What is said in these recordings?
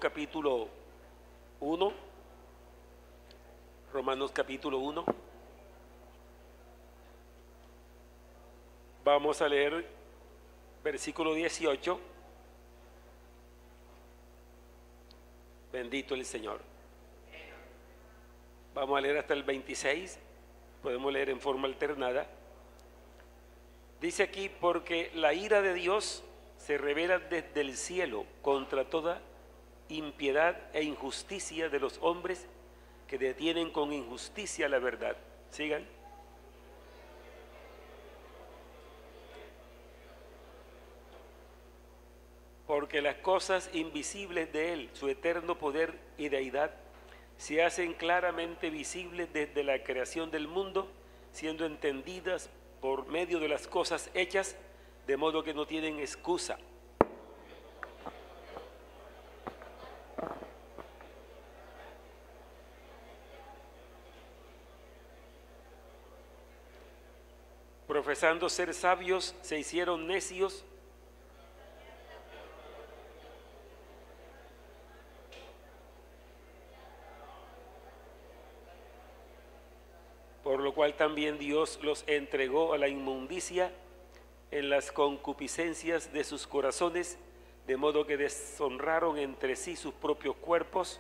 capítulo 1. Romanos capítulo 1. Vamos a leer versículo 18. Bendito el Señor. Vamos a leer hasta el 26. Podemos leer en forma alternada. Dice aquí: porque la ira de Dios se revela desde el cielo contra toda impiedad e injusticia de los hombres que detienen con injusticia la verdad. Sigan. Porque las cosas invisibles de Él, su eterno poder y deidad, se hacen claramente visibles desde la creación del mundo, siendo entendidas por medio de las cosas hechas, de modo que no tienen excusa. Profesando ser sabios, se hicieron necios, por lo cual también Dios los entregó a la inmundicia en las concupiscencias de sus corazones, de modo que deshonraron entre sí sus propios cuerpos,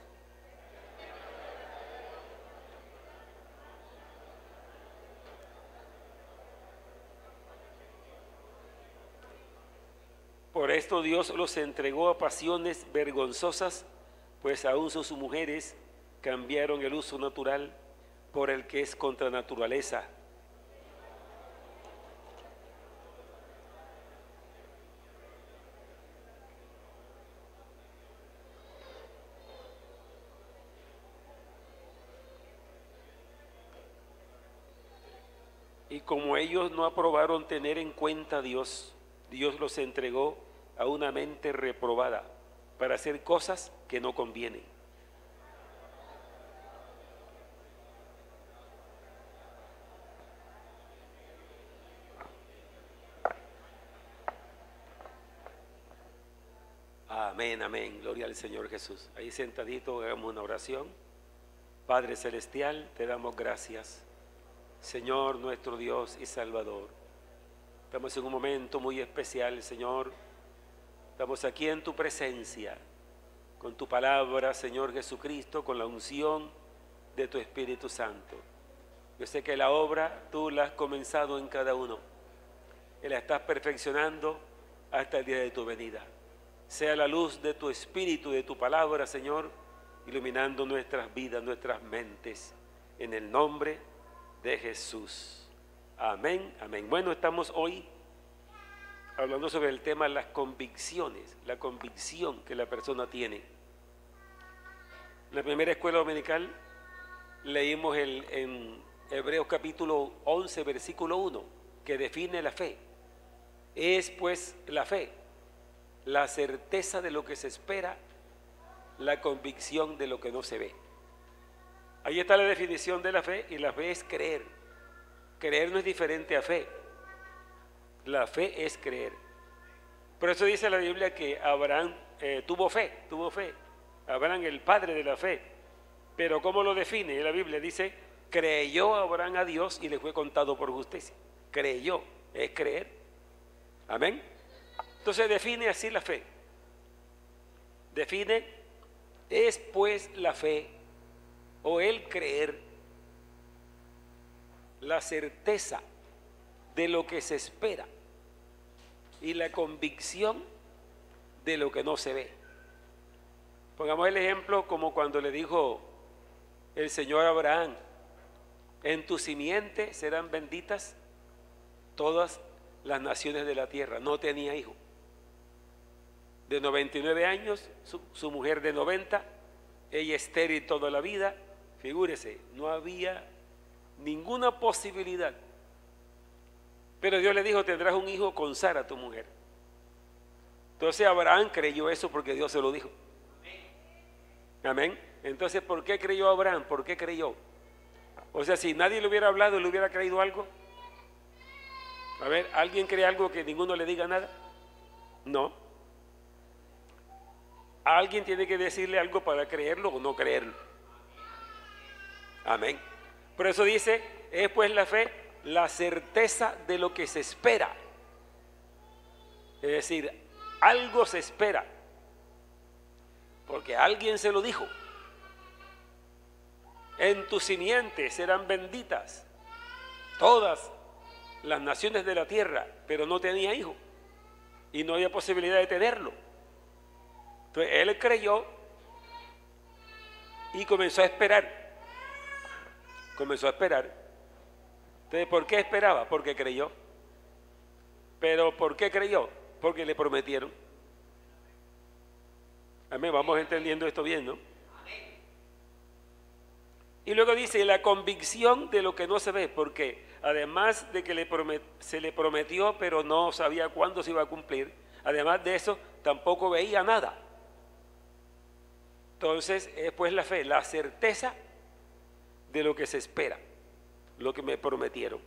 por esto Dios los entregó a pasiones vergonzosas, pues aún sus mujeres cambiaron el uso natural por el que es contra naturaleza. Y como ellos no aprobaron tener en cuenta a Dios, Dios los entregó a una mente reprobada para hacer cosas que no convienen. Amén, amén. Gloria al Señor Jesús. Ahí sentadito hagamos una oración. Padre Celestial, te damos gracias. Señor nuestro Dios y Salvador. Estamos en un momento muy especial, Señor. Estamos aquí en tu presencia, con tu palabra, Señor Jesucristo, con la unción de tu Espíritu Santo. Yo sé que la obra tú la has comenzado en cada uno y la estás perfeccionando hasta el día de tu venida. Sea la luz de tu Espíritu, de tu palabra, Señor, iluminando nuestras vidas, nuestras mentes, en el nombre de Jesús. Amén, amén. Bueno, estamos hoy hablando sobre el tema de las convicciones, la convicción que la persona tiene. En la primera escuela dominical leímos en Hebreos capítulo 11, versículo 1, que define la fe. Es pues la fe la certeza de lo que se espera, la convicción de lo que no se ve. Ahí está la definición de la fe, y la fe es creer. Creer no es diferente a fe. La fe es creer. Por eso dice la Biblia que Abraham tuvo fe. Abraham, el padre de la fe. Pero ¿cómo lo define? La Biblia dice: creyó Abraham a Dios y le fue contado por justicia. Creyó, es creer. Amén. Entonces define así la fe. Define: es pues la fe o el creer la certeza de lo que se espera y la convicción de lo que no se ve. Pongamos el ejemplo como cuando le dijo el Señor a Abraham: en tu simiente serán benditas todas las naciones de la tierra. No tenía hijo. De 99 años, su mujer de 90, ella estéril toda la vida. Figúrese, no había ninguna posibilidad. Pero Dios le dijo: tendrás un hijo con Sara, tu mujer. Entonces Abraham creyó eso porque Dios se lo dijo. Amén. Entonces, ¿por qué creyó Abraham? ¿Por qué creyó? O sea, si nadie le hubiera hablado, ¿le hubiera creído algo? A ver, ¿alguien cree algo que ninguno le diga nada? No. Alguien tiene que decirle algo para creerlo o no creerlo. Amén. Por eso dice, es pues la fe, la certeza de lo que se espera. Es decir, algo se espera, porque alguien se lo dijo. En tu simiente serán benditas todas las naciones de la tierra, pero no tenía hijo y no había posibilidad de tenerlo. Entonces él creyó y comenzó a esperar. Comenzó a esperar. Entonces, ¿por qué esperaba? Porque creyó. ¿Pero por qué creyó? Porque le prometieron. Amén, vamos entendiendo esto bien, ¿no? Y luego dice, la convicción de lo que no se ve, porque además de que se le prometió, pero no sabía cuándo se iba a cumplir, además de eso, tampoco veía nada. Entonces, es pues la fe, la certeza de lo que se espera, lo que me prometieron.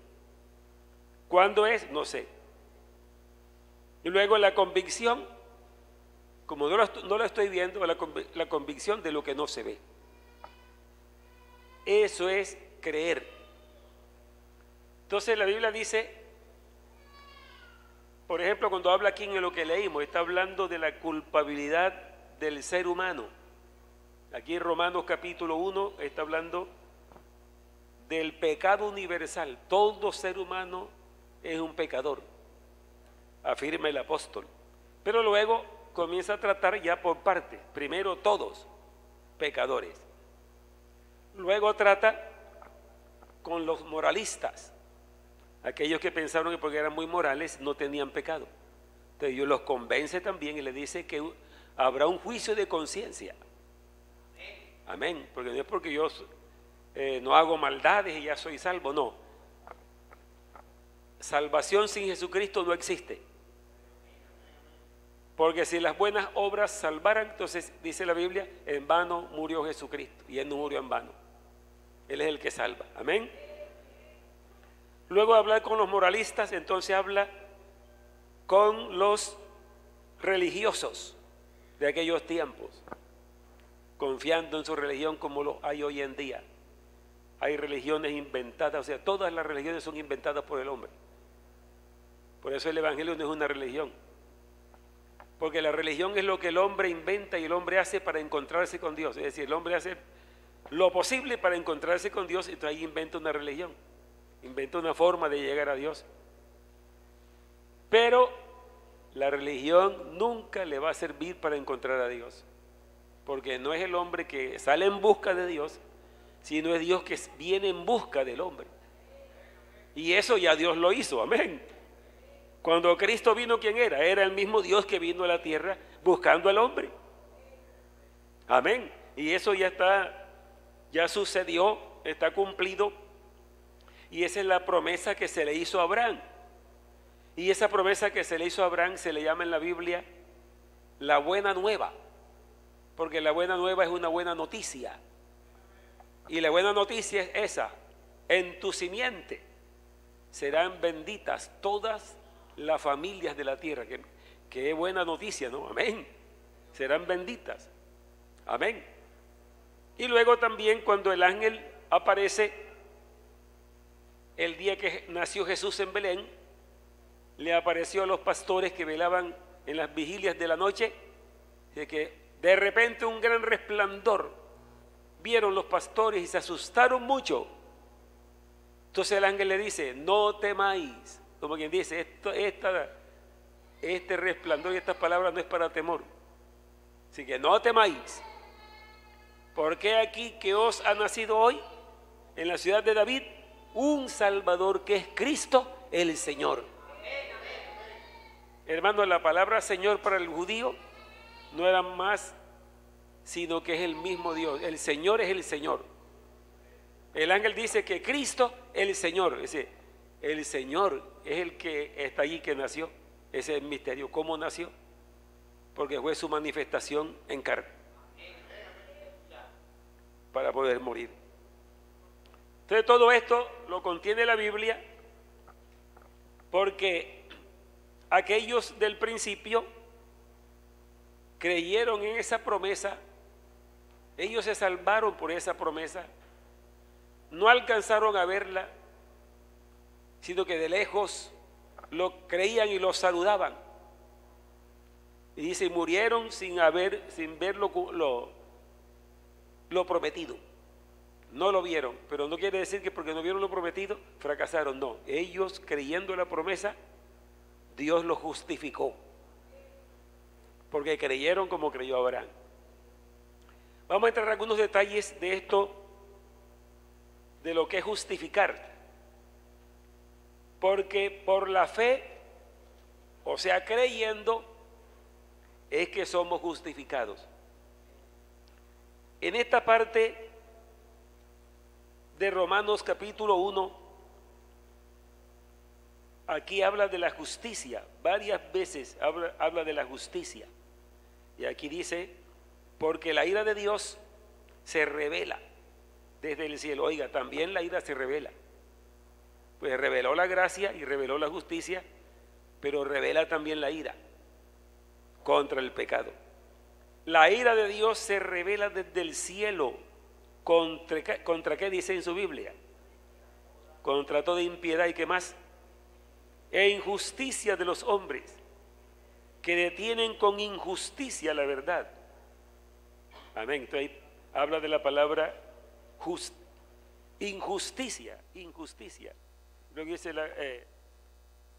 ¿Cuándo es? No sé. Y luego la convicción, como no lo estoy viendo, la convicción de lo que no se ve. Eso es creer. Entonces la Biblia dice, por ejemplo, cuando habla aquí en lo que leímos, está hablando de la culpabilidad del ser humano. Aquí en Romanos capítulo 1 está hablando del pecado universal. Todo ser humano es un pecador, afirma el apóstol. Pero luego comienza a tratar ya por partes. Primero todos pecadores. Luego trata con los moralistas, aquellos que pensaron que porque eran muy morales no tenían pecado. Entonces Dios los convence también y les dice que habrá un juicio de conciencia. Amén. Porque no es porque yo no hago maldades y ya soy salvo, no. Salvación sin Jesucristo no existe. Porque si las buenas obras salvaran, entonces dice la Biblia, en vano murió Jesucristo. Y Él no murió en vano. Él es el que salva. Amén. Luego de hablar con los moralistas, entonces habla con los religiosos de aquellos tiempos, confiando en su religión como lo hay hoy en día. Hay religiones inventadas, o sea, todas las religiones son inventadas por el hombre. Por eso el Evangelio no es una religión. Porque la religión es lo que el hombre inventa y el hombre hace para encontrarse con Dios. Es decir, el hombre hace lo posible para encontrarse con Dios y entonces ahí inventa una religión. Inventa una forma de llegar a Dios. Pero la religión nunca le va a servir para encontrar a Dios. Porque no es el hombre que sale en busca de Dios, sino es Dios que viene en busca del hombre. Y eso ya Dios lo hizo, amén. Cuando Cristo vino, ¿quién era? Era el mismo Dios que vino a la tierra buscando al hombre. Amén. Y eso ya está, ya sucedió, está cumplido. Y esa es la promesa que se le hizo a Abraham. Y esa promesa que se le hizo a Abraham se le llama en la Biblia la buena nueva. Porque la buena nueva es una buena noticia. Y la buena noticia es esa: en tu simiente serán benditas todas las familias de la tierra. Que es buena noticia, ¿no? Amén. Serán benditas. Amén. Y luego también cuando el ángel aparece el día que nació Jesús en Belén, le apareció a los pastores que velaban en las vigilias de la noche, de que de repente un gran resplandor vieron los pastores y se asustaron mucho. Entonces el ángel le dice: no temáis. Como quien dice, este resplandor y estas palabras no es para temor. Así que no temáis, porque aquí que os ha nacido hoy en la ciudad de David un Salvador, que es Cristo el Señor. Hermano, la palabra Señor para el judío no era más sino que es el mismo Dios. El Señor es el Señor. El ángel dice que Cristo es el Señor. Es decir, el Señor es el que está allí, que nació. Ese es el misterio. ¿Cómo nació? Porque fue su manifestación en carne para poder morir. Entonces todo esto lo contiene la Biblia, porque aquellos del principio creyeron en esa promesa, ellos se salvaron por esa promesa, no alcanzaron a verla, sino que de lejos lo creían y lo saludaban. Y dice, murieron sin ver lo prometido. No lo vieron, pero no quiere decir que porque no vieron lo prometido, fracasaron. No, ellos creyendo en la promesa, Dios los justificó, porque creyeron como creyó Abraham. Vamos a entrar en algunos detalles de esto, de lo que es justificar. Porque por la fe, o sea, creyendo, es que somos justificados. En esta parte de Romanos capítulo 1, aquí habla de la justicia, varias veces habla de la justicia. Y aquí dice, porque la ira de Dios se revela desde el cielo. Oiga, también la ira se revela. Pues reveló la gracia y reveló la justicia, pero revela también la ira contra el pecado. La ira de Dios se revela desde el cielo. ¿Contra qué dice en su Biblia? Contra toda impiedad y qué más, e injusticia de los hombres, que detienen con injusticia la verdad. Amén. Entonces ahí habla de la palabra injusticia. Luego dice la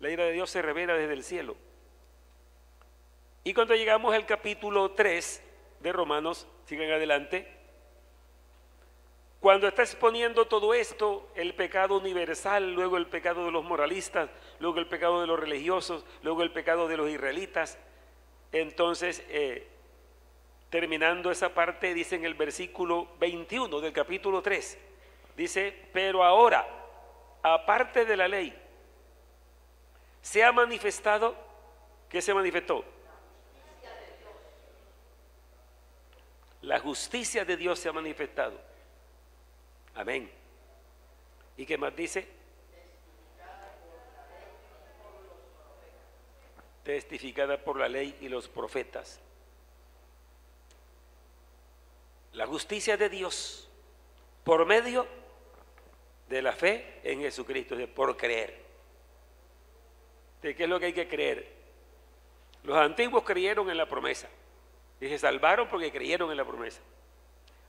ira de Dios se revela desde el cielo. Y cuando llegamos al capítulo 3 de Romanos, sigan adelante, cuando está exponiendo todo esto, el pecado universal, luego el pecado de los moralistas, luego el pecado de los religiosos, luego el pecado de los israelitas, entonces terminando esa parte dice en el versículo 21 del capítulo 3, dice, pero ahora, aparte de la ley, se ha manifestado, ¿qué se manifestó? La justicia de Dios se ha manifestado. Amén. ¿Y qué más dice? Testificada por la ley y los profetas. La justicia de Dios por medio de la fe en Jesucristo, por creer. ¿De qué es lo que hay que creer? Los antiguos creyeron en la promesa y se salvaron porque creyeron en la promesa.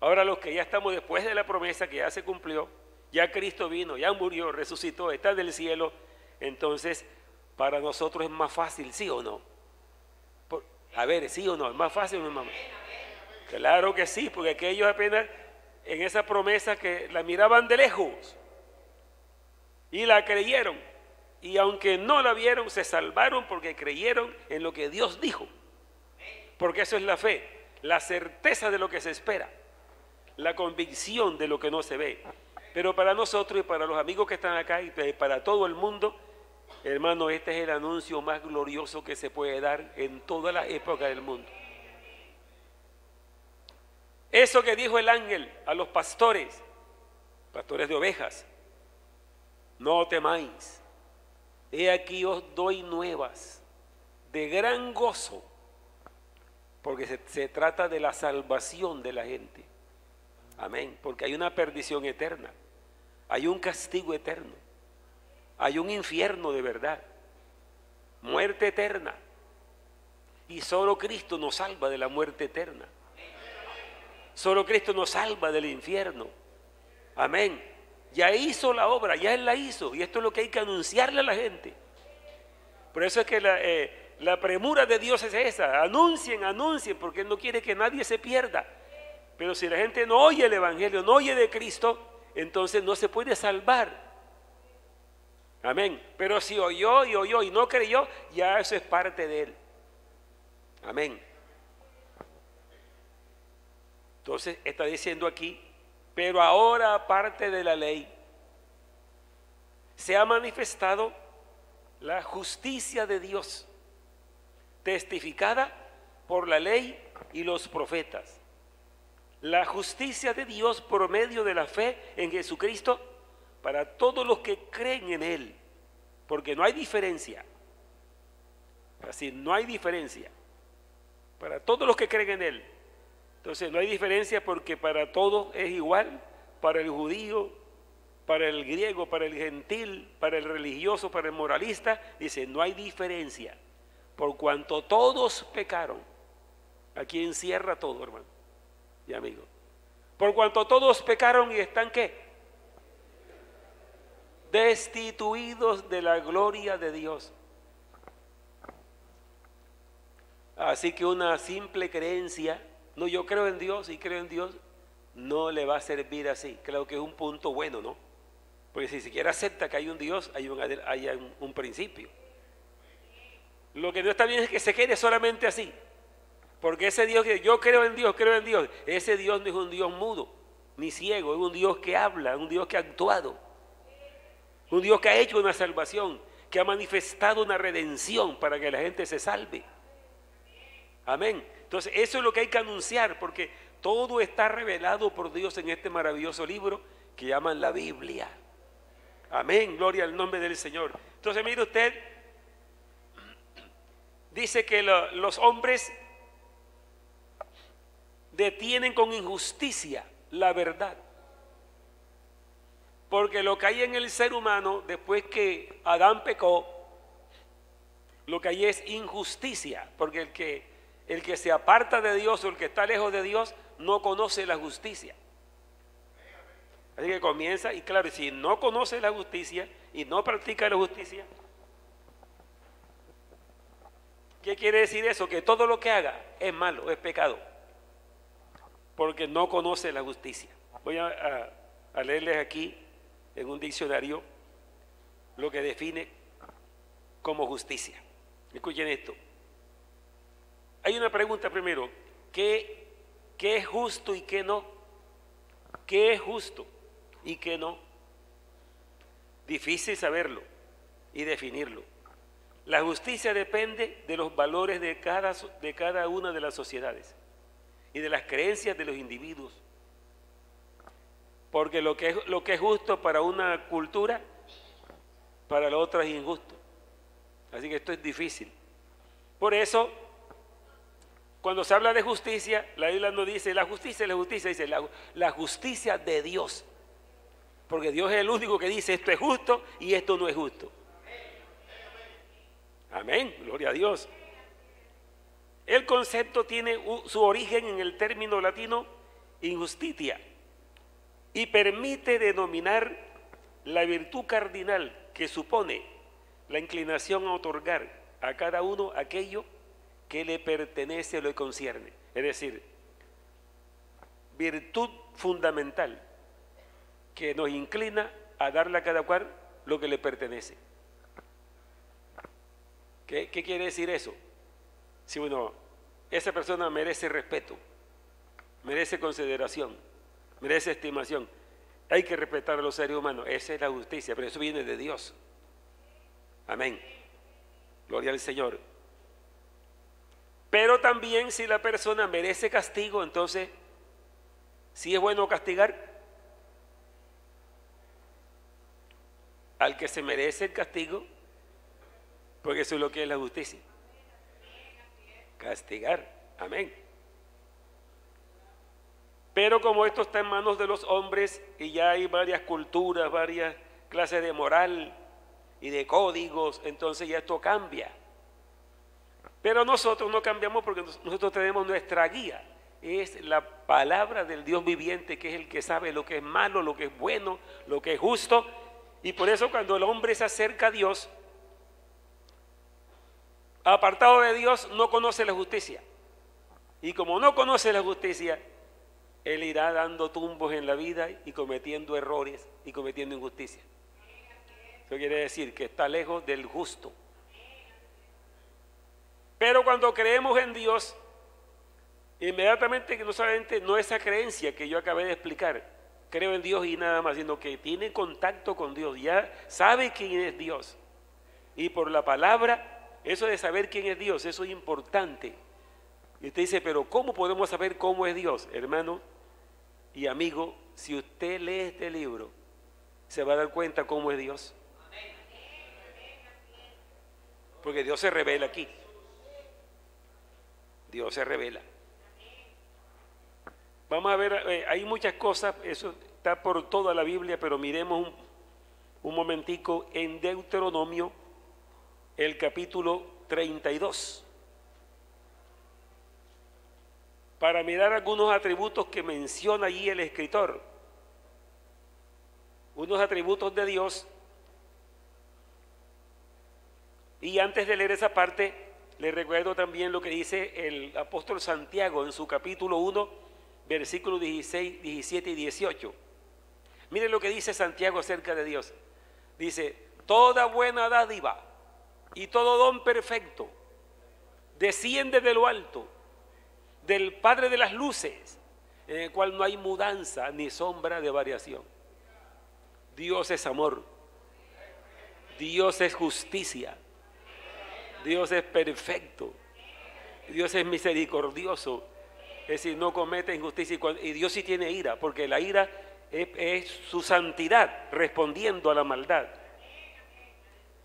Ahora los que ya estamos después de la promesa que ya se cumplió, ya Cristo vino, ya murió, resucitó, está en el cielo, entonces para nosotros es más fácil, ¿sí o no? A ver, ¿sí o no? ¿Es más fácil o no es más fácil? Claro que sí, porque aquellos apenas en esa promesa que la miraban de lejos y la creyeron, y aunque no la vieron, se salvaron porque creyeron en lo que Dios dijo, porque eso es la fe, la certeza de lo que se espera, la convicción de lo que no se ve. Pero para nosotros y para los amigos que están acá y para todo el mundo, hermano, este es el anuncio más glorioso que se puede dar en todas las épocas del mundo. Eso que dijo el ángel a los pastores de ovejas, no temáis, he aquí os doy nuevas de gran gozo, porque se trata de la salvación de la gente. Amén, porque hay una perdición eterna, hay un castigo eterno, hay un infierno de verdad, muerte eterna, y solo Cristo nos salva de la muerte eterna, solo Cristo nos salva del infierno. Amén, ya hizo la obra, ya Él la hizo, y esto es lo que hay que anunciarle a la gente. Por eso es que la premura de Dios es esa, anuncien, porque Él no quiere que nadie se pierda. Pero si la gente no oye el evangelio, no oye de Cristo, entonces no se puede salvar. Amén. Pero si oyó y no creyó, ya eso es parte de él. Amén. Entonces está diciendo aquí, pero ahora aparte de la ley, se ha manifestado la justicia de Dios, testificada por la ley y los profetas. La justicia de Dios por medio de la fe en Jesucristo para todos los que creen en Él, porque no hay diferencia. Así, no hay diferencia. para todos los que creen en Él. Entonces no hay diferencia porque para todos es igual, para el judío, para el griego, para el gentil, para el religioso, para el moralista, dice, no hay diferencia, por cuanto todos pecaron. Aquí encierra todo, hermano y amigo. Por cuanto todos pecaron y están, ¿qué? Destituidos de la gloria de Dios. Así que una simple creencia, no, yo creo en Dios y creo en Dios, no le va a servir así. Creo que es un punto bueno, ¿no? Porque si siquiera acepta que hay un Dios, hay un principio. Lo que no está bien es que se quede solamente así. Porque ese Dios que yo creo en Dios, ese Dios no es un Dios mudo, ni ciego, es un Dios que habla, un Dios que ha actuado, un Dios que ha hecho una salvación, que ha manifestado una redención para que la gente se salve. Amén. Entonces eso es lo que hay que anunciar, porque todo está revelado por Dios en este maravilloso libro que llaman la Biblia. Amén, gloria al nombre del Señor. Entonces mire usted, dice que los hombres detienen con injusticia la verdad, porque lo que hay en el ser humano después que Adán pecó, lo que hay es injusticia, porque el que se aparta de Dios o el que está lejos de Dios no conoce la justicia. Así que comienza, y claro, si no conoce la justicia y no practica la justicia, ¿qué quiere decir eso? Que todo lo que haga es malo, es pecado, porque no conoce la justicia. Voy a leerles aquí en un diccionario lo que define como justicia. Escuchen esto. Hay una pregunta primero, ¿qué es justo y qué no? ¿Qué es justo y qué no? Difícil saberlo y definirlo. La justicia depende de los valores de cada una de las sociedades y de las creencias de los individuos. Porque lo que es justo para una cultura, para la otra es injusto. Así que esto es difícil. Por eso, cuando se habla de justicia, la Biblia no dice la justicia, dice la justicia de Dios. Porque Dios es el único que dice esto es justo y esto no es justo. Amén, gloria a Dios. El concepto tiene su origen en el término latino injustitia y permite denominar la virtud cardinal que supone la inclinación a otorgar a cada uno aquello que le pertenece o le concierne. Es decir, virtud fundamental que nos inclina a darle a cada cual lo que le pertenece. ¿Qué quiere decir eso? Si bueno, esa persona merece respeto, merece consideración, merece estimación. Hay que respetar a los seres humanos. Esa es la justicia, pero eso viene de Dios. Amén. Gloria al Señor. Pero también si la persona merece castigo, entonces, ¿sí es bueno castigar al que se merece el castigo? Porque eso es lo que es la justicia. Castigar. Amén. Pero como esto está en manos de los hombres y ya hay varias culturas, varias clases de moral y de códigos, entonces ya esto cambia. Pero nosotros no cambiamos porque nosotros tenemos nuestra guía. Es la palabra del Dios viviente, que es el que sabe lo que es malo, lo que es bueno, lo que es justo. Y por eso cuando el hombre se acerca a Dios, apartado de Dios, no conoce la justicia. Y como no conoce la justicia, él irá dando tumbos en la vida y cometiendo errores y cometiendo injusticia. Eso quiere decir que está lejos del justo. Pero cuando creemos en Dios, inmediatamente, que no solamente no esa creencia que yo acabé de explicar, creo en Dios y nada más, sino que tiene contacto con Dios, ya sabe quién es Dios. Y por la palabra, eso de saber quién es Dios, eso es importante. Y usted dice, pero ¿cómo podemos saber cómo es Dios? Hermano y amigo, si usted lee este libro, se va a dar cuenta cómo es Dios. Porque Dios se revela aquí. Dios se revela. Vamos a ver, hay muchas cosas, eso está por toda la Biblia, pero miremos un momentico en Deuteronomio, el capítulo 32, para mirar algunos atributos que menciona allí el escritor, unos atributos de Dios. Y antes de leer esa parte, les recuerdo también lo que dice el apóstol Santiago en su capítulo 1, versículos 16, 17 y 18. Miren lo que dice Santiago acerca de Dios. Dice, toda buena dádiva y todo don perfecto desciende de lo alto, del Padre de las luces, en el cual no hay mudanza ni sombra de variación. Dios es amor, Dios es justicia, Dios es perfecto, Dios es misericordioso, es decir, no comete injusticia, y Dios sí tiene ira, porque la ira es su santidad respondiendo a la maldad.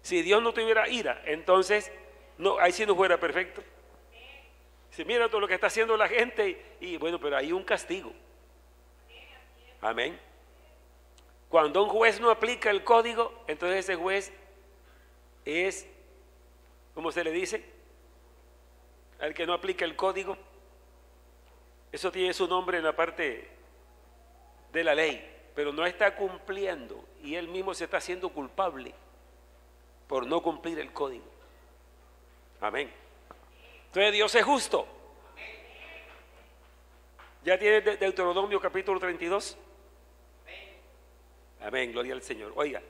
Si Dios no tuviera ira, entonces no, ahí sí no fuera perfecto. Si mira todo lo que está haciendo la gente, y bueno, pero hay un castigo. Amén. Cuando un juez no aplica el código, entonces ese juez es, ¿cómo se le dice? Al que no aplica el código. Eso tiene su nombre en la parte de la ley, pero no está cumpliendo y él mismo se está haciendo culpable por no cumplir el código. Amén. Entonces Dios es justo. ¿Ya tiene Deuteronomio capítulo 32? Amén, gloria al Señor. Oiga,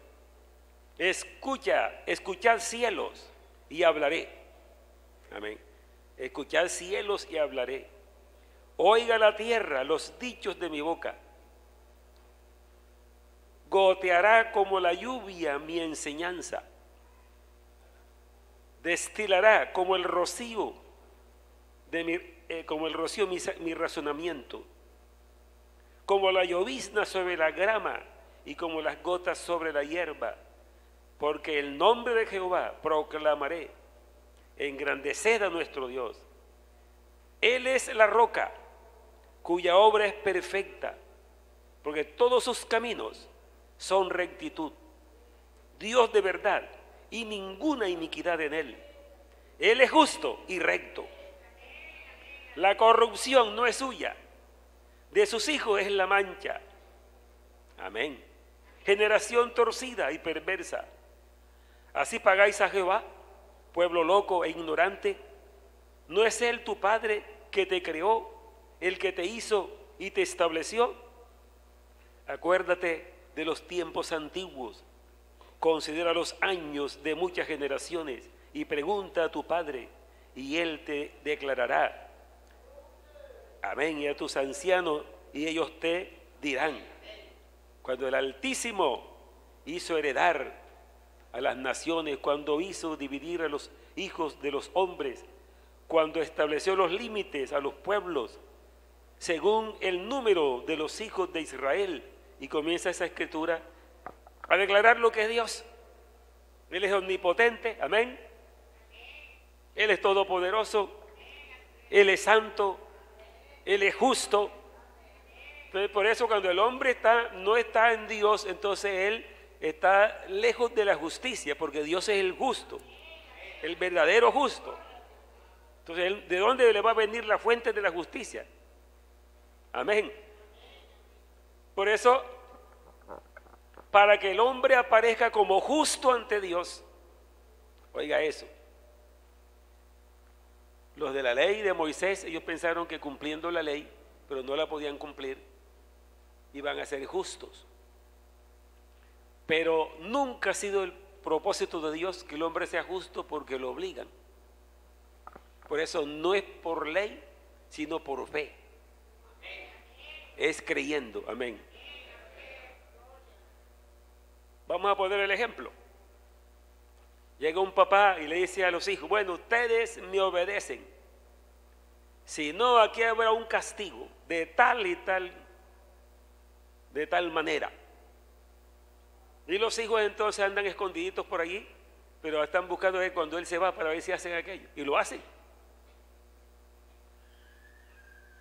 escuchad cielos y hablaré. Amén. Escuchad cielos y hablaré. Oiga la tierra los dichos de mi boca. Goteará como la lluvia mi enseñanza. Destilará como el rocío mi razonamiento. Como la llovizna sobre la grama y como las gotas sobre la hierba. Porque el nombre de Jehová proclamaré. Engrandeced a nuestro Dios. Él es la roca, cuya obra es perfecta, porque todos sus caminos son rectitud. Dios de verdad y ninguna iniquidad en él. Él es justo y recto. La corrupción no es suya, de sus hijos es la mancha. Amén. Generación torcida y perversa. Así pagáis a Jehová, pueblo loco e ignorante. ¿No es él tu padre que te creó, el que te hizo y te estableció? Acuérdate de los tiempos antiguos, considera los años de muchas generaciones y pregunta a tu padre y él te declarará. Amén. Y a tus ancianos y ellos te dirán. Cuando el Altísimo hizo heredar a las naciones, cuando hizo dividir a los hijos de los hombres, cuando estableció los límites a los pueblos, según el número de los hijos de Israel, y comienza esa escritura a declarar lo que es Dios. Él es omnipotente, amén. Él es todopoderoso, Él es santo, Él es justo. Entonces, por eso cuando el hombre no está en Dios, entonces él está lejos de la justicia, porque Dios es el justo, el verdadero justo. Entonces, ¿de dónde le va a venir la fuente de la justicia? Amén. Por eso, para que el hombre aparezca como justo ante Dios, oiga eso, los de la ley de Moisés, ellos pensaron que cumpliendo la ley, pero no la podían cumplir, iban a ser justos. Pero nunca ha sido el propósito de Dios que el hombre sea justo porque lo obligan. Por eso no es por ley, sino por fe. Es creyendo, amén. Vamos a poner el ejemplo. Llega un papá y le dice a los hijos, bueno, ustedes me obedecen. Si no, aquí habrá un castigo de tal y tal, de tal manera. Y los hijos entonces andan escondiditos por allí, pero están buscando a él cuando él se va para ver si hacen aquello. Y lo hacen.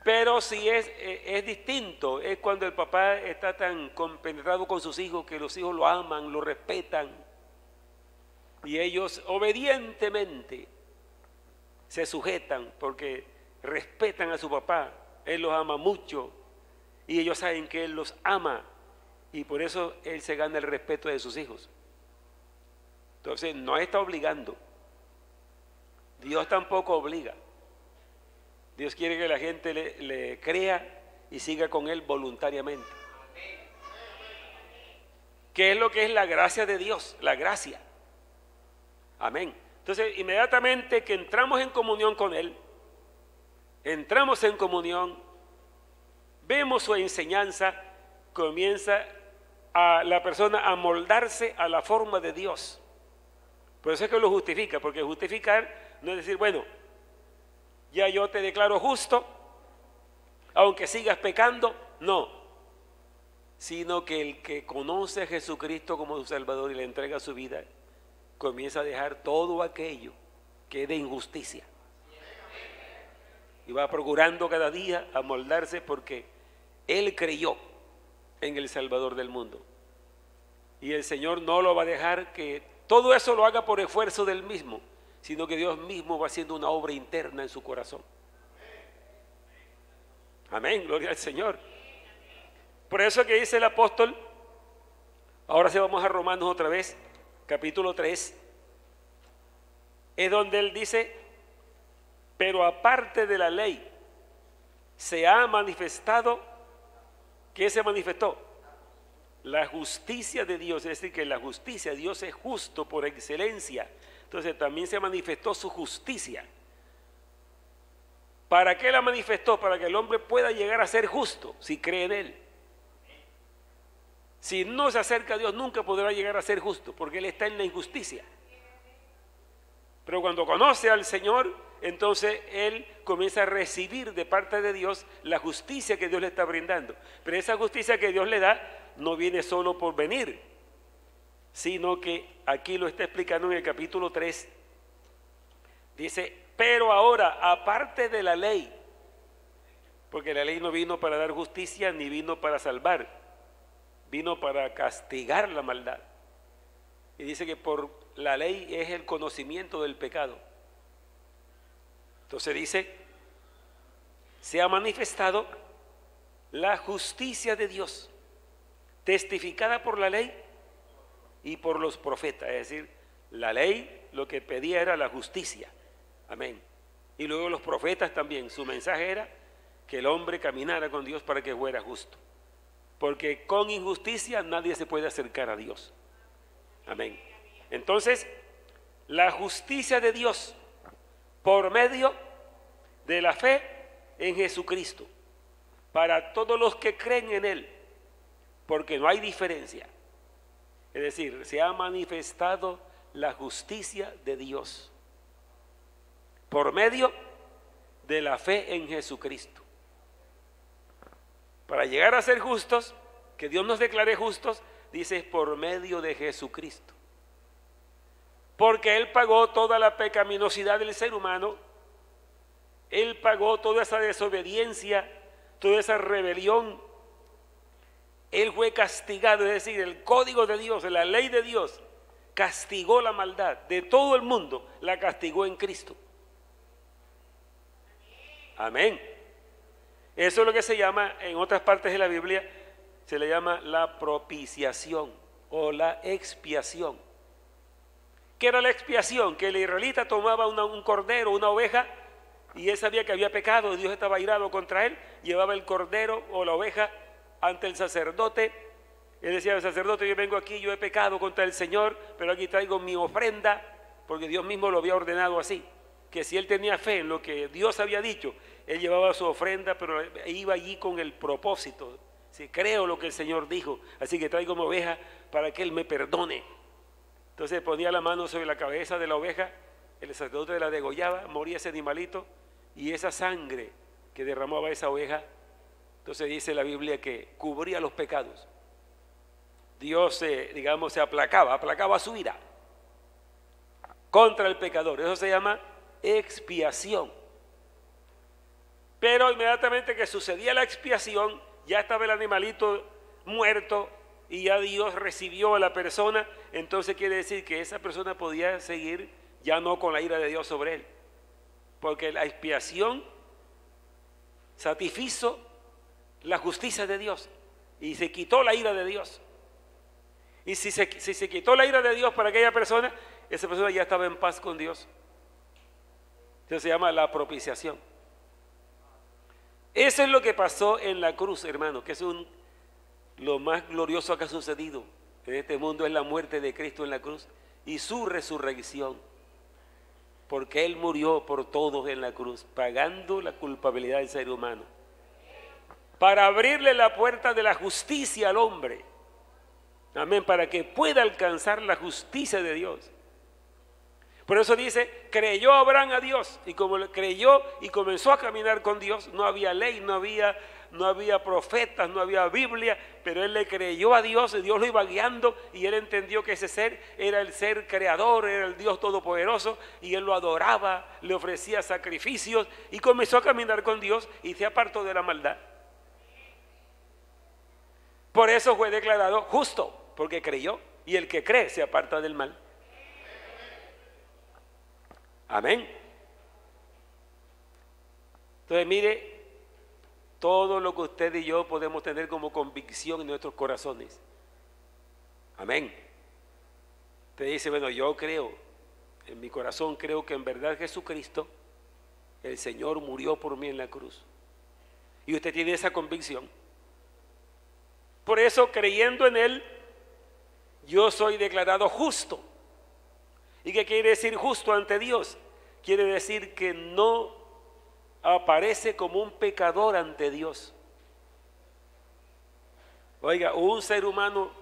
Pero sí es distinto, es cuando el papá está tan compenetrado con sus hijos que los hijos lo aman, lo respetan y ellos obedientemente se sujetan porque respetan a su papá, él los ama mucho y ellos saben que él los ama y por eso él se gana el respeto de sus hijos. Entonces no está obligando, Dios tampoco obliga. Dios quiere que la gente le crea y siga con él voluntariamente. ¿Qué es lo que es la gracia de Dios? La gracia. Amén. Entonces, inmediatamente que entramos en comunión con él, entramos en comunión, vemos su enseñanza, comienza a la persona a moldarse a la forma de Dios. Por eso es que lo justifica, porque justificar no es decir, bueno, ya yo te declaro justo, aunque sigas pecando, no, sino que el que conoce a Jesucristo como su Salvador y le entrega su vida, comienza a dejar todo aquello que es de injusticia. Y va procurando cada día amoldarse porque él creyó en el Salvador del mundo. Y el Señor no lo va a dejar que todo eso lo haga por esfuerzo del mismo, sino que Dios mismo va haciendo una obra interna en su corazón. Amén, gloria al Señor. Por eso que dice el apóstol, ahora sí vamos a Romanos otra vez, capítulo 3, es donde él dice, pero aparte de la ley, se ha manifestado, ¿qué se manifestó? La justicia de Dios, es decir, que la justicia, Dios es justo por excelencia. Entonces también se manifestó su justicia. ¿Para qué la manifestó? Para que el hombre pueda llegar a ser justo si cree en él. Si no se acerca a Dios, nunca podrá llegar a ser justo, porque él está en la injusticia. Pero cuando conoce al Señor, entonces él comienza a recibir de parte de Dios la justicia que Dios le está brindando. Pero esa justicia que Dios le da no viene solo por venir, sino que aquí lo está explicando en el capítulo 3. Dice, pero ahora, aparte de la ley, porque la ley no vino para dar justicia ni vino para salvar, vino para castigar la maldad. Y dice que por la ley es el conocimiento del pecado. Entonces dice, se ha manifestado la justicia de Dios, testificada por la ley y por los profetas. Es decir, la ley lo que pedía era la justicia. Amén. Y luego los profetas también, su mensaje era que el hombre caminara con Dios para que fuera justo. Porque con injusticia nadie se puede acercar a Dios. Amén. Entonces, la justicia de Dios por medio de la fe en Jesucristo, para todos los que creen en Él, porque no hay diferencia. Es decir, se ha manifestado la justicia de Dios por medio de la fe en Jesucristo. Para llegar a ser justos, que Dios nos declare justos, dice por medio de Jesucristo. Porque Él pagó toda la pecaminosidad del ser humano, Él pagó toda esa desobediencia, toda esa rebelión. Él fue castigado, es decir, el código de Dios, la ley de Dios, castigó la maldad de todo el mundo, la castigó en Cristo. Amén. Eso es lo que se llama, en otras partes de la Biblia, se le llama la propiciación o la expiación. ¿Qué era la expiación? Que el israelita tomaba un cordero, una oveja, y él sabía que había pecado, Dios estaba airado contra él, llevaba el cordero o la oveja ante el sacerdote. Él decía al sacerdote, yo vengo aquí, yo he pecado contra el Señor, pero aquí traigo mi ofrenda, porque Dios mismo lo había ordenado así, que si él tenía fe en lo que Dios había dicho, él llevaba su ofrenda, pero iba allí con el propósito, si creo lo que el Señor dijo, así que traigo mi oveja para que Él me perdone. Entonces ponía la mano sobre la cabeza de la oveja, el sacerdote la degollaba, moría ese animalito, y esa sangre que derramaba esa oveja, entonces dice la Biblia que cubría los pecados. Dios se aplacaba su ira contra el pecador. Eso se llama expiación. Pero inmediatamente que sucedía la expiación, ya estaba el animalito muerto y ya Dios recibió a la persona. Entonces quiere decir que esa persona podía seguir ya no con la ira de Dios sobre él, porque la expiación satisfizo la justicia de Dios y se quitó la ira de Dios. Y si se quitó la ira de Dios para aquella persona, esa persona ya estaba en paz con Dios. Entonces se llama la propiciación. Eso es lo que pasó en la cruz, hermano, que es lo más glorioso que ha sucedido en este mundo, es la muerte de Cristo en la cruz y su resurrección, porque Él murió por todos en la cruz, pagando la culpabilidad del ser humano, para abrirle la puerta de la justicia al hombre, amén, para que pueda alcanzar la justicia de Dios. Por eso dice, creyó Abraham a Dios, y como creyó y comenzó a caminar con Dios, no había ley, no había profetas, no había Biblia, pero él le creyó a Dios, y Dios lo iba guiando, y él entendió que ese ser era el ser creador, era el Dios todopoderoso, y él lo adoraba, le ofrecía sacrificios, y comenzó a caminar con Dios, y se apartó de la maldad. Por eso fue declarado justo, porque creyó, y el que cree se aparta del mal. Amén. Entonces mire, todo lo que usted y yo podemos tener como convicción en nuestros corazones. Amén. Usted dice, bueno, yo creo, en mi corazón creo que en verdad Jesucristo, el Señor murió por mí en la cruz. Y usted tiene esa convicción. Por eso, creyendo en Él, yo soy declarado justo. ¿Y qué quiere decir justo ante Dios? Quiere decir que no aparece como un pecador ante Dios. Oiga, un ser humano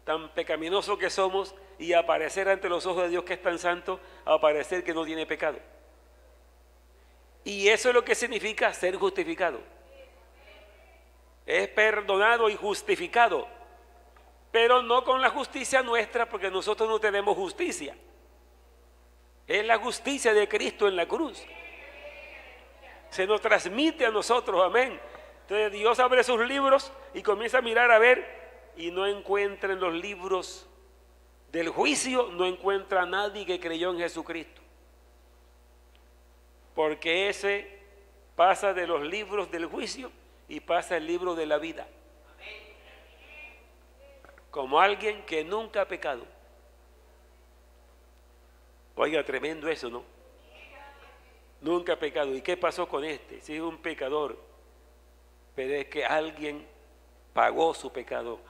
tan pecaminoso que somos y aparecer ante los ojos de Dios que es tan santo, aparecer que no tiene pecado. Y eso es lo que significa ser justificado. Es perdonado y justificado, pero no con la justicia nuestra, porque nosotros no tenemos justicia. Es la justicia de Cristo en la cruz. Se nos transmite a nosotros, amén. Entonces Dios abre sus libros y comienza a mirar a ver, y no encuentra en los libros del juicio, no encuentra a nadie que creyó en Jesucristo. Porque ese pasa de los libros del juicio y pasa el libro de la vida. Como alguien que nunca ha pecado. Oiga, tremendo eso, ¿no? Nunca ha pecado. ¿Y qué pasó con este? Sí, es un pecador, pero es que alguien pagó su pecado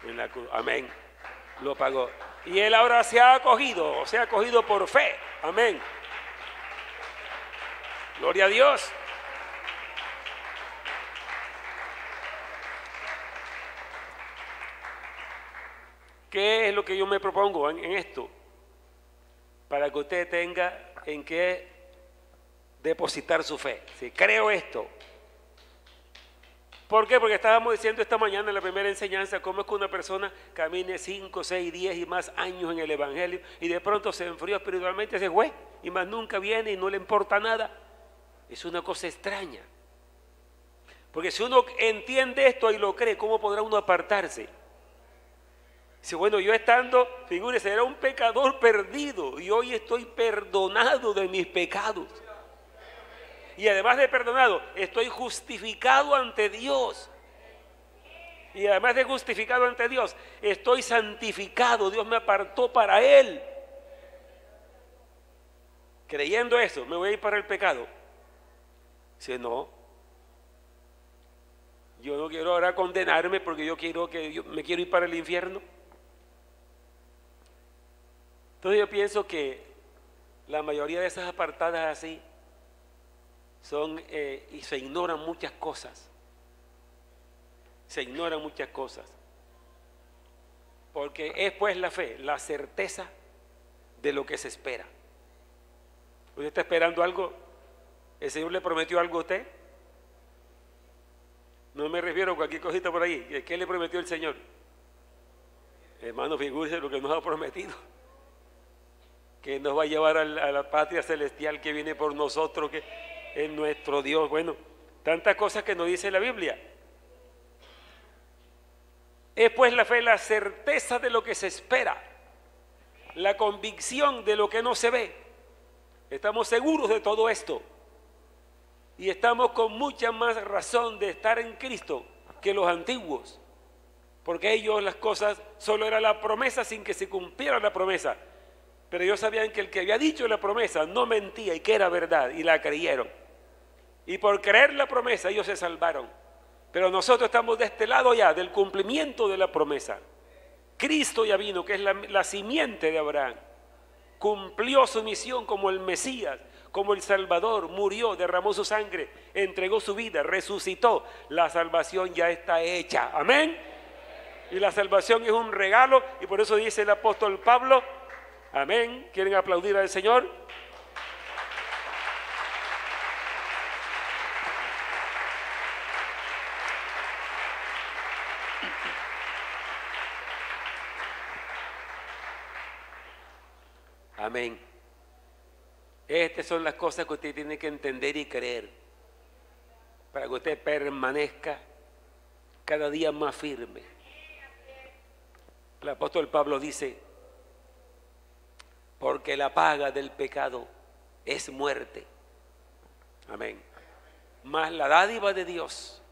en la cruz. Amén. Lo pagó. Y él ahora se ha acogido por fe. Amén. Gloria a Dios. ¿Qué es lo que yo me propongo en esto? Para que usted tenga en qué depositar su fe. Si creo esto. ¿Por qué? Porque estábamos diciendo esta mañana en la primera enseñanza cómo es que una persona camine 5, 6, 10 y más años en el Evangelio y de pronto se enfrió espiritualmente, se fue y más nunca viene y no le importa nada. Es una cosa extraña. Porque si uno entiende esto y lo cree, ¿cómo podrá uno apartarse? Dice, bueno, yo estando, figúrese, era un pecador perdido y hoy estoy perdonado de mis pecados. Y además de perdonado, estoy justificado ante Dios. Y además de justificado ante Dios, estoy santificado. Dios me apartó para Él. Creyendo eso, ¿me voy a ir para el pecado? Dice, no. Yo no quiero ahora condenarme porque yo me quiero ir para el infierno. Entonces yo pienso que la mayoría de esas apartadas así son y se ignoran muchas cosas. Se ignoran muchas cosas. Porque es pues la fe, la certeza de lo que se espera. ¿Usted está esperando algo? ¿El Señor le prometió algo a usted? No me refiero a cualquier cosita por ahí. ¿Qué le prometió el Señor? Hermano, figúrese lo que nos ha prometido. Que nos va a llevar a la patria celestial que viene por nosotros, en nuestro Dios. Bueno, tantas cosas que nos dice la Biblia. Es pues la fe la certeza de lo que se espera, la convicción de lo que no se ve. Estamos seguros de todo esto y estamos con mucha más razón de estar en Cristo que los antiguos, porque ellos las cosas solo era la promesa sin que se cumpliera la promesa, pero ellos sabían que el que había dicho la promesa no mentía y que era verdad y la creyeron, y por creer la promesa ellos se salvaron. Pero nosotros estamos de este lado ya del cumplimiento de la promesa. Cristo ya vino, que es la simiente de Abraham, cumplió su misión como el Mesías, como el Salvador, murió, derramó su sangre, entregó su vida, resucitó. La salvación ya está hecha, amén. Y la salvación es un regalo, y por eso dice el apóstol Pablo, amén. ¿Quieren aplaudir al Señor? Amén. Estas son las cosas que usted tiene que entender y creer para que usted permanezca cada día más firme. El apóstol Pablo dice, porque la paga del pecado es muerte. Amén. Mas la dádiva de Dios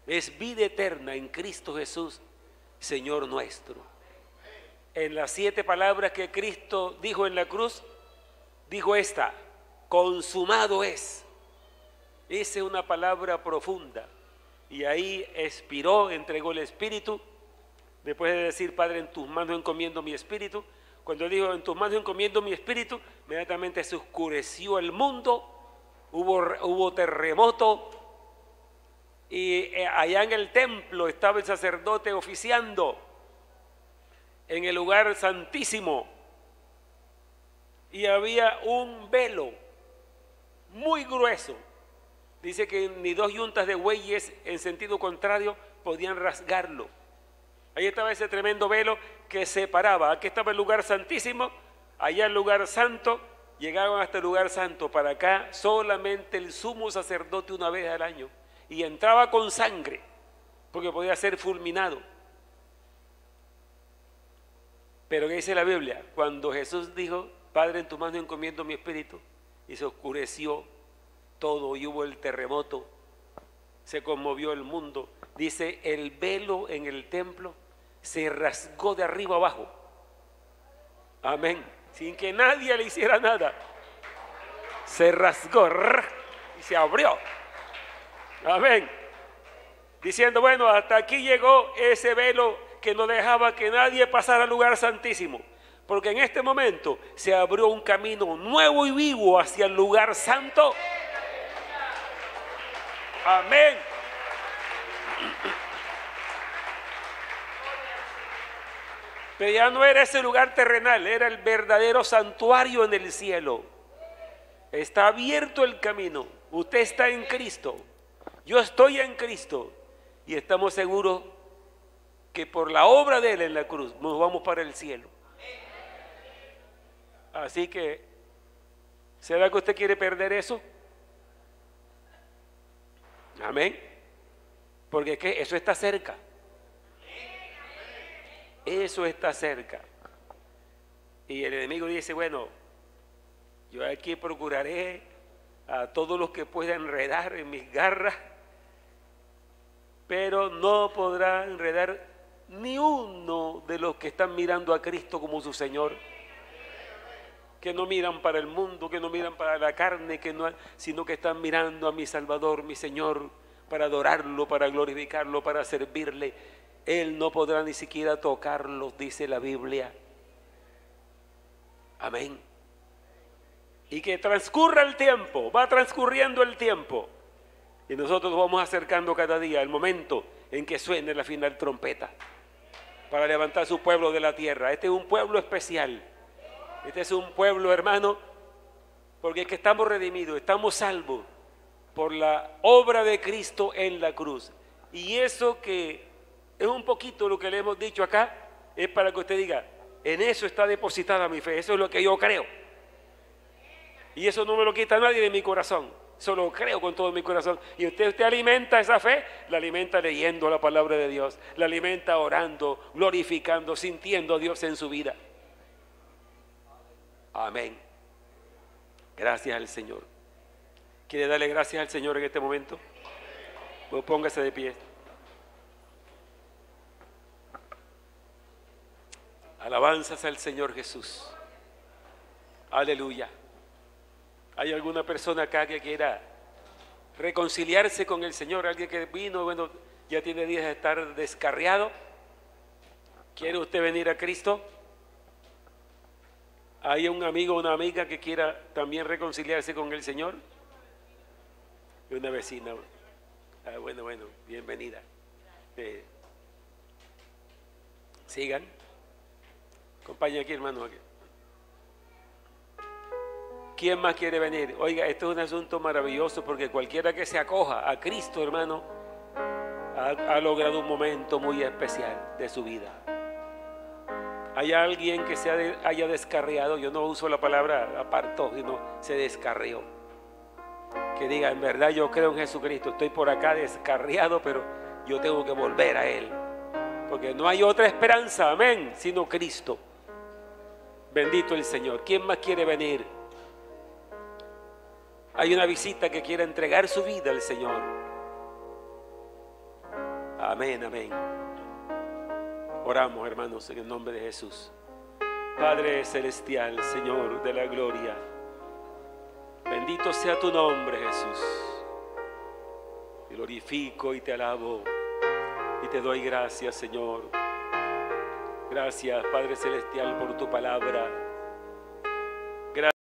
es vida eterna en Cristo Jesús, Señor nuestro. En las 7 palabras que Cristo dijo en la cruz, dijo esta, consumado es. Esa es una palabra profunda. Y ahí expiró, entregó el Espíritu. Después de decir, Padre, en tus manos encomiendo mi espíritu. Cuando dijo, en tus manos encomiendo mi espíritu, inmediatamente se oscureció el mundo, hubo terremoto. Y allá en el templo estaba el sacerdote oficiando en el lugar santísimo, y había un velo muy grueso. Dice que ni 2 yuntas de bueyes en sentido contrario podían rasgarlo. Ahí estaba ese tremendo velo que separaba. Aquí estaba el lugar santísimo, allá el lugar santo. Llegaban hasta el lugar santo. Para acá solamente el sumo sacerdote una vez al año, y entraba con sangre porque podía ser fulminado. Pero ¿qué dice la Biblia? Cuando Jesús dijo, Padre, en tu mano encomiendo mi espíritu, y se oscureció todo y hubo el terremoto, se conmovió el mundo. Dice, el velo en el templo se rasgó de arriba abajo. Amén. Sin que nadie le hiciera nada. Se rasgó y se abrió. Amén. Diciendo, bueno, hasta aquí llegó ese velo que no dejaba que nadie pasara al lugar santísimo, porque en este momento se abrió un camino nuevo y vivo hacia el lugar santo. Amén. Pero ya no era ese lugar terrenal, era el verdadero santuario en el cielo. Está abierto el camino. Usted está en Cristo, yo estoy en Cristo, y estamos seguros que por la obra de Él en la cruz nos vamos para el cielo. Así que, ¿será que usted quiere perder eso? Amén. Porque ¿qué? Eso está cerca. Eso está cerca. Y el enemigo dice, bueno, yo aquí procuraré a todos los que puedan enredar en mis garras, pero no podrá enredar ni uno de los que están mirando a Cristo como su Señor, que no miran para el mundo, que no miran para la carne, sino que están mirando a mi Salvador, mi Señor, para adorarlo, para glorificarlo, para servirle. Él no podrá ni siquiera tocarlos, dice la Biblia. Amén. Y que transcurra el tiempo, va transcurriendo el tiempo, y nosotros nos vamos acercando cada día al momento en que suene la final trompeta para levantar su pueblo de la tierra. Este es un pueblo especial. Este es un pueblo, hermano, porque es que estamos redimidos, estamos salvos por la obra de Cristo en la cruz. Y eso que es un poquito lo que le hemos dicho acá, es para que usted diga, en eso está depositada mi fe, eso es lo que yo creo. Y eso no me lo quita nadie de mi corazón. Eso lo creo con todo mi corazón. Y usted alimenta esa fe, la alimenta leyendo la palabra de Dios, la alimenta orando, glorificando, sintiendo a Dios en su vida. Amén. Gracias al Señor. ¿Quiere darle gracias al Señor en este momento? Pues póngase de pie. Alabanzas al Señor Jesús. Aleluya. ¿Hay alguna persona acá que quiera reconciliarse con el Señor? Alguien que vino, bueno, ya tiene días de estar descarriado. ¿Quiere usted venir a Cristo? ¿Hay un amigo o una amiga que quiera también reconciliarse con el Señor? Una vecina. Bueno, bienvenida. Sigan. Acompaña aquí, hermano. ¿Quién más quiere venir? Oiga, esto es un asunto maravilloso porque cualquiera que se acoja a Cristo, hermano, ha logrado un momento muy especial de su vida. ¿Hay alguien que haya descarriado? Yo no uso la palabra apartó, sino se descarrió. Que diga, en verdad yo creo en Jesucristo, estoy por acá descarriado, pero yo tengo que volver a Él. Porque no hay otra esperanza, amén, sino Cristo. Bendito el Señor. ¿Quién más quiere venir? Hay una visita que quiere entregar su vida al Señor. Amén, amén. Oramos, hermanos, en el nombre de Jesús. Padre celestial, Señor de la gloria, bendito sea tu nombre, Jesús. Te glorifico y te alabo y te doy gracias, Señor. Gracias, Padre celestial, por tu palabra.